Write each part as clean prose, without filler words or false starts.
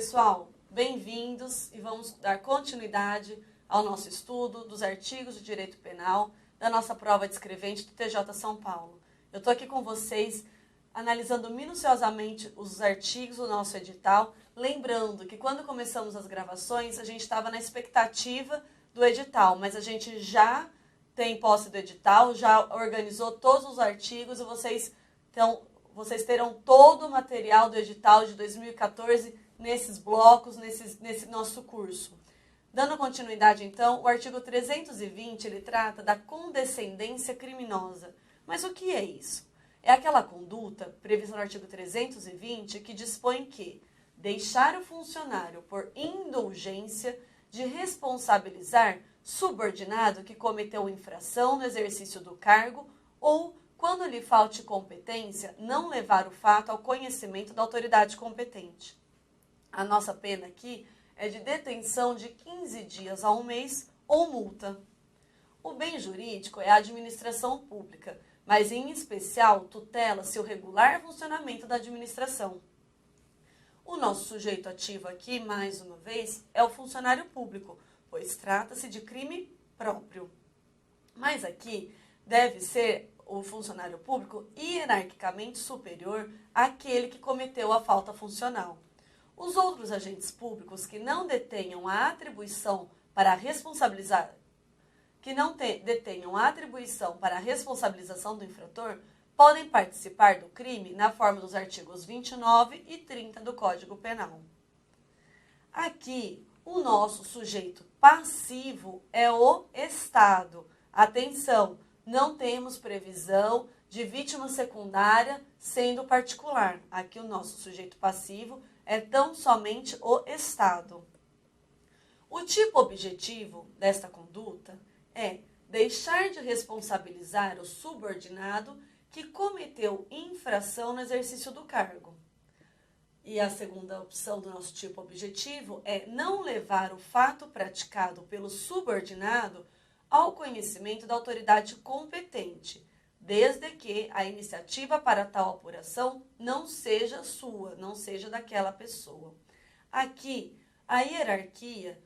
pessoal, bem-vindos e vamos dar continuidade ao nosso estudo dos artigos de direito penal da nossa prova de escrevente do TJ São Paulo. Eu estou aqui com vocês analisando minuciosamente os artigos do nosso edital, lembrando que quando começamos as gravações a gente estava na expectativa do edital, mas a gente já tem posse do edital, já organizou todos os artigos e vocês terão todo o material do edital de 2014 nesses blocos, nesse nosso curso. Dando continuidade, então, o artigo 320, ele trata da condescendência criminosa. Mas o que é isso? É aquela conduta prevista no artigo 320 que dispõe que deixar o funcionário por indulgência de responsabilizar subordinado que cometeu infração no exercício do cargo ou, quando lhe falte competência, não levar o fato ao conhecimento da autoridade competente. A nossa pena aqui é de detenção de 15 dias a 1 mês ou multa. O bem jurídico é a administração pública, mas em especial tutela-se o regular funcionamento da administração. O nosso sujeito ativo aqui, mais uma vez, é o funcionário público, pois trata-se de crime próprio. Mas aqui deve ser o funcionário público hierarquicamente superior àquele que cometeu a falta funcional. Os outros agentes públicos que não detenham a atribuição para responsabilizar, detenham a atribuição para a responsabilização do infrator, podem participar do crime na forma dos artigos 29 e 30 do Código Penal. Aqui, o nosso sujeito passivo é o Estado. Atenção, não temos previsão de vítima secundária sendo particular. Aqui o nosso sujeito passivo é tão somente o Estado. O tipo objetivo desta conduta é deixar de responsabilizar o subordinado que cometeu infração no exercício do cargo. E a segunda opção do nosso tipo objetivo é não levar o fato praticado pelo subordinado ao conhecimento da autoridade competente, desde que a iniciativa para tal apuração não seja sua, não seja daquela pessoa. Aqui, a hierarquia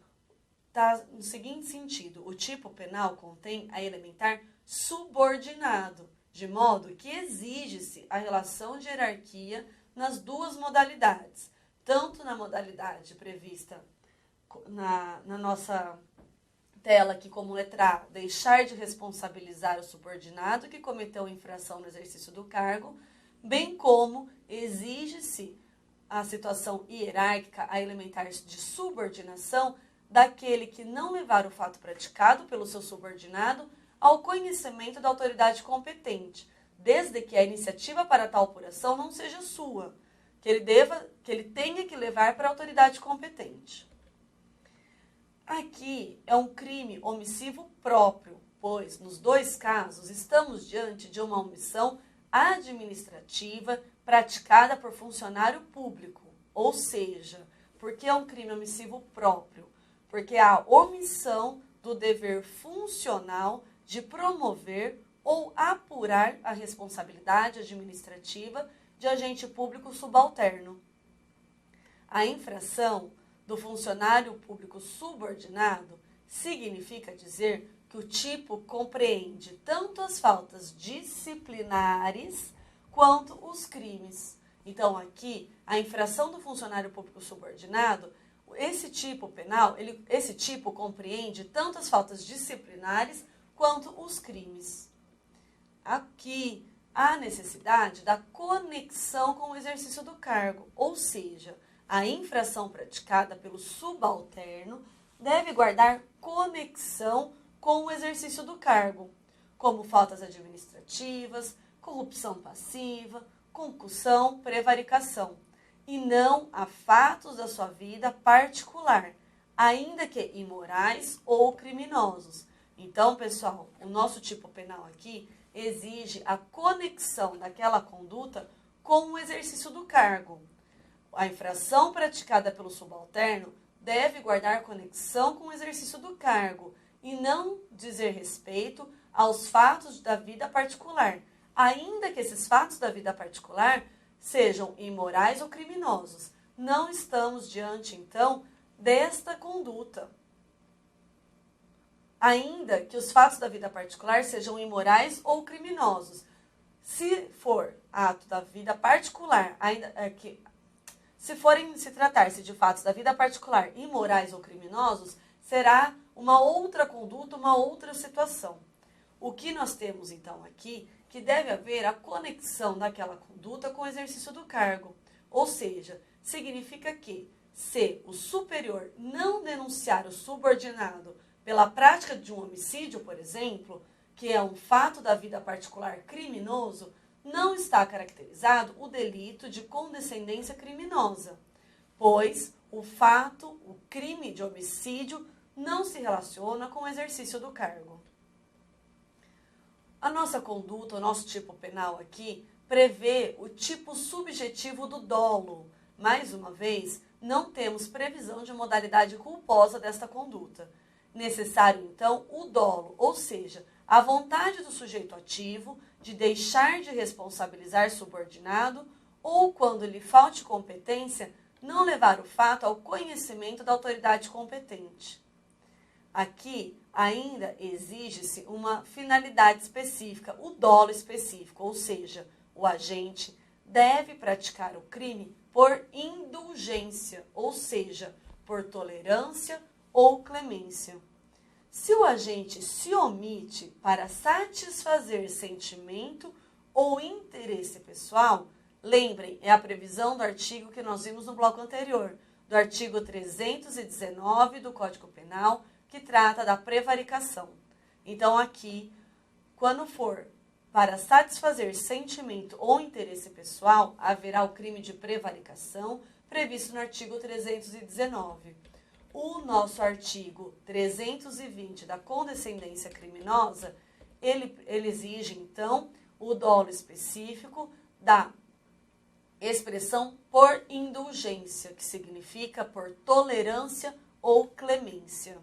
está no seguinte sentido: o tipo penal contém a elementar subordinado, de modo que exige-se a relação de hierarquia nas duas modalidades, tanto na modalidade prevista na nossa tela aqui como letra A, deixar de responsabilizar o subordinado que cometeu infração no exercício do cargo, bem como exige-se a situação hierárquica, a elementar de subordinação, daquele que não levar o fato praticado pelo seu subordinado ao conhecimento da autoridade competente, desde que a iniciativa para tal apuração não seja sua, que ele tenha que levar para a autoridade competente. Aqui é um crime omissivo próprio, pois nos dois casos estamos diante de uma omissão administrativa praticada por funcionário público, ou seja, porque é um crime omissivo próprio, porque há a omissão do dever funcional de promover ou apurar a responsabilidade administrativa de agente público subalterno. A infração do funcionário público subordinado significa dizer que o tipo compreende tanto as faltas disciplinares quanto os crimes. Então, aqui, a infração do funcionário público subordinado, esse tipo penal, esse tipo compreende tanto as faltas disciplinares quanto os crimes. Aqui, há necessidade da conexão com o exercício do cargo, ou seja, a infração praticada pelo subalterno deve guardar conexão com o exercício do cargo, como faltas administrativas, corrupção passiva, concussão, prevaricação, e não a fatos da sua vida particular, ainda que imorais ou criminosos. Então, pessoal, o nosso tipo penal aqui exige a conexão daquela conduta com o exercício do cargo. A infração praticada pelo subalterno deve guardar conexão com o exercício do cargo e não dizer respeito aos fatos da vida particular, ainda que esses fatos da vida particular sejam imorais ou criminosos, não estamos diante, então, desta conduta. Ainda que os fatos da vida particular sejam imorais ou criminosos. Se for ato da vida particular, se tratar-se de fatos da vida particular imorais ou criminosos, será uma outra conduta, uma outra situação. O que nós temos, então, aqui, que deve haver a conexão daquela conduta com o exercício do cargo. Ou seja, significa que, se o superior não denunciar o subordinado pela prática de um homicídio, por exemplo, que é um fato da vida particular criminoso, não está caracterizado o delito de condescendência criminosa, pois o crime de homicídio não se relaciona com o exercício do cargo. A nossa conduta, o nosso tipo penal aqui, prevê o tipo subjetivo do dolo. Mais uma vez, não temos previsão de modalidade culposa desta conduta. Necessário, então, o dolo, ou seja, a vontade do sujeito ativo de deixar de responsabilizar subordinado ou, quando lhe falte competência, não levar o fato ao conhecimento da autoridade competente. Aqui, ainda exige-se uma finalidade específica, o dolo específico, ou seja, o agente deve praticar o crime por indulgência, ou seja, por tolerância ou clemência. Se o agente se omite para satisfazer sentimento ou interesse pessoal, lembrem, é a previsão do artigo que nós vimos no bloco anterior, do artigo 319 do Código Penal, que trata da prevaricação. Então, aqui, quando for para satisfazer sentimento ou interesse pessoal, haverá o crime de prevaricação previsto no artigo 319. O nosso artigo 320 da condescendência criminosa, ele exige, então, o dolo específico da expressão por indulgência, que significa por tolerância ou clemência.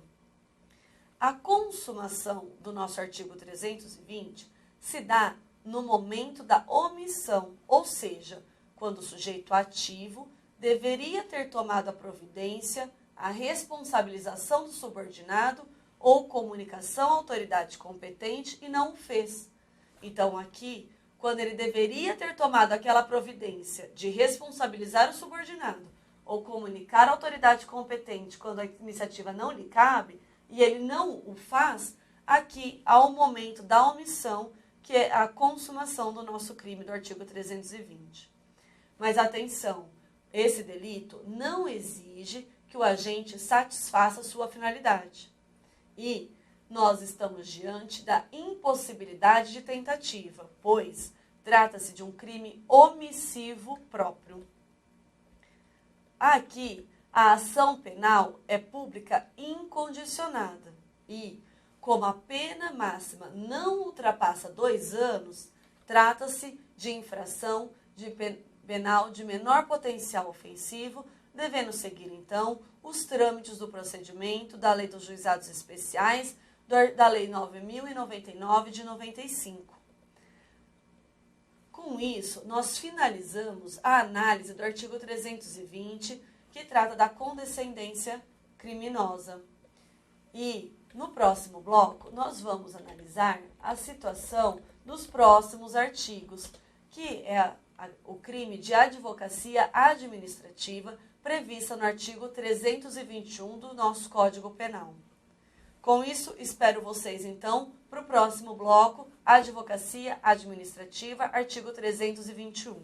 A consumação do nosso artigo 320 se dá no momento da omissão, ou seja, quando o sujeito ativo deveria ter tomado a providência, a responsabilização do subordinado ou comunicação à autoridade competente e não o fez. Então, aqui, quando ele deveria ter tomado aquela providência de responsabilizar o subordinado ou comunicar à autoridade competente quando a iniciativa não lhe cabe, e ele não o faz, aqui há o momento da omissão, que é a consumação do nosso crime do artigo 320. Mas atenção, esse delito não exige que o agente satisfaça sua finalidade. E nós estamos diante da impossibilidade de tentativa, pois trata-se de um crime omissivo próprio. Aqui, a ação penal é pública incondicionada e, como a pena máxima não ultrapassa 2 anos, trata-se de infração penal de menor potencial ofensivo, devendo seguir, então, os trâmites do procedimento da Lei dos Juizados Especiais, da Lei 9.099 de 95. Com isso, nós finalizamos a análise do artigo 320, que trata da condescendência criminosa. E, no próximo bloco, nós vamos analisar a situação dos próximos artigos, que é o crime de advocacia administrativa, prevista no artigo 321 do nosso Código Penal. Com isso, espero vocês, então, para o próximo bloco, Advocacia Administrativa, artigo 321.